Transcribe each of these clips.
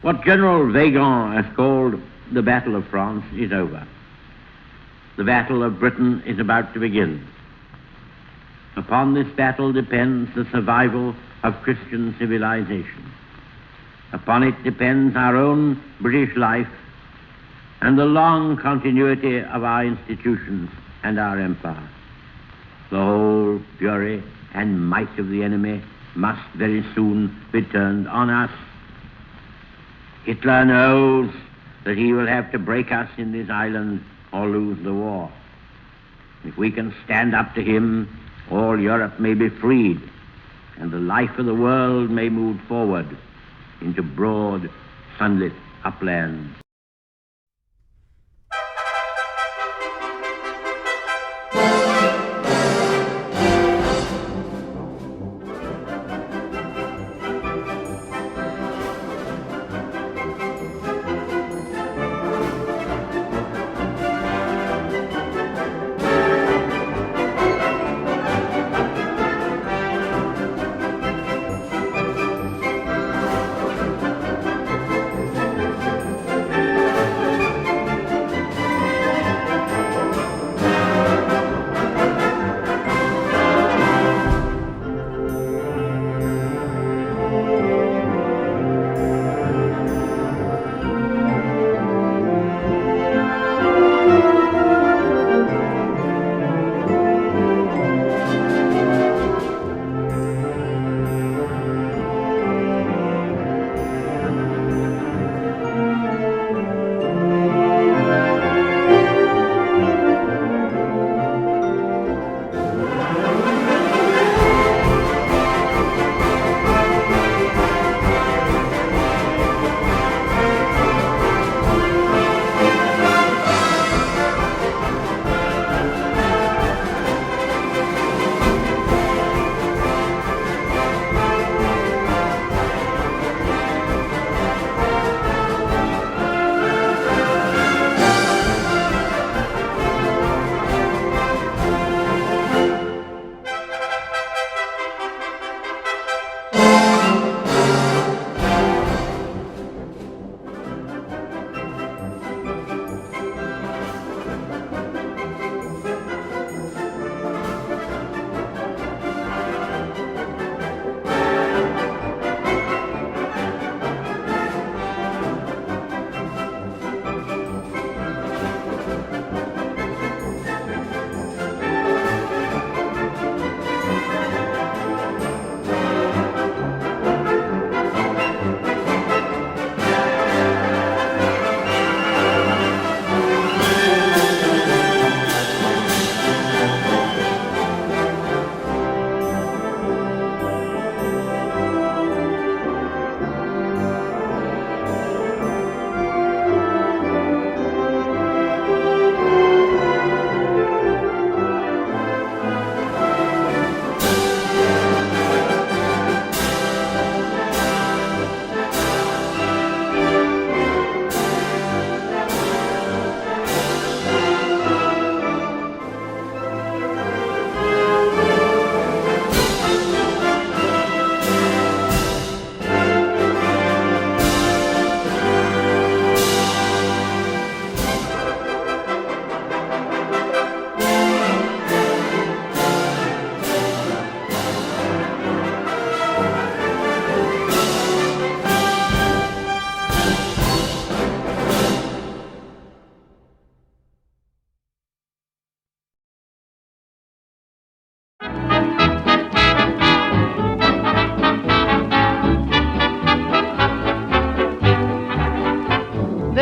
What General Weygand has called the Battle of France is over. The Battle of Britain is about to begin. Upon this battle depends the survival of Christian civilization. Upon it depends our own British life and the long continuity of our institutions and our empire. The whole fury and might of the enemy must very soon be turned on us. Hitler knows that he will have to break us in this island or lose the war. If we can stand up to him, all Europe may be freed, and the life of the world may move forward into broad, sunlit uplands.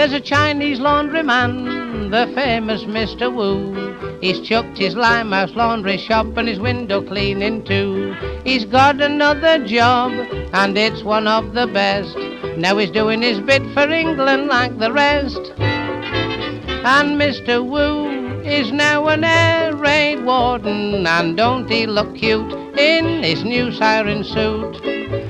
There's a Chinese laundryman, the famous Mr. Wu. He's chucked his Limehouse laundry shop and his window cleaning too. He's got another job, and it's one of the best. Now he's doing his bit for England like the rest. And Mr. Wu is now an air raid warden, and don't he look cute in his new siren suit?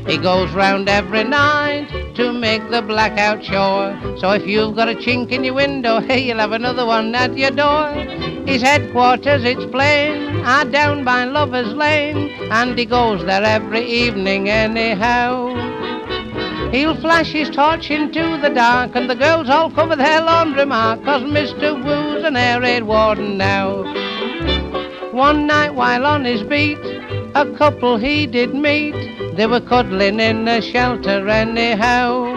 He goes round every night to make the blackout sure. So if you've got a chink in your window, hey, you'll have another one at your door. His headquarters, it's plain, are down by Lover's Lane, and he goes there every evening anyhow. He'll flash his torch into the dark, and the girls all cover their laundry mark, 'cause Mr. Woo's an air raid warden now. One night while on his beat, a couple he did meet. They were cuddling in a shelter anyhow.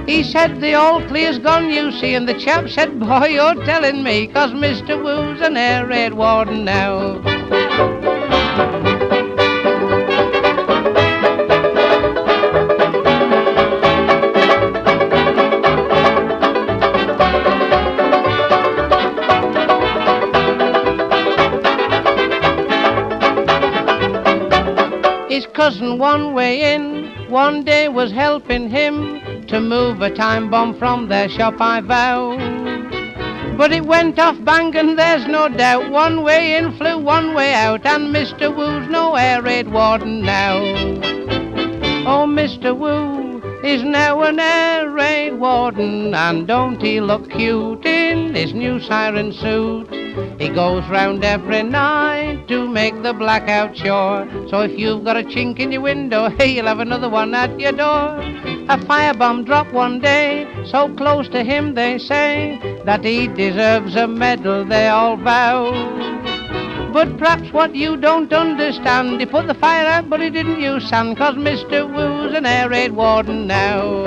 He said the all clear's gone, you see, and the chap said, boy, you're telling me, 'cause Mr. Woo's an air raid warden now. His cousin one way in, one day was helping him to move a time bomb from their shop, I vow. But it went off bang and there's no doubt, one way in flew one way out, and Mr. Woo's no air raid warden now. Oh, Mr. Woo is now an air raid warden, and don't he look cute in his new siren suit? He goes round every night to make the blackout sure. So if you've got a chink in your window, hey, you'll have another one at your door. A firebomb dropped one day, so close to him they say, that he deserves a medal, they all vow. But perhaps what you don't understand, he put the fire out but he didn't use sand, 'cause Mr. Woo's an air raid warden now.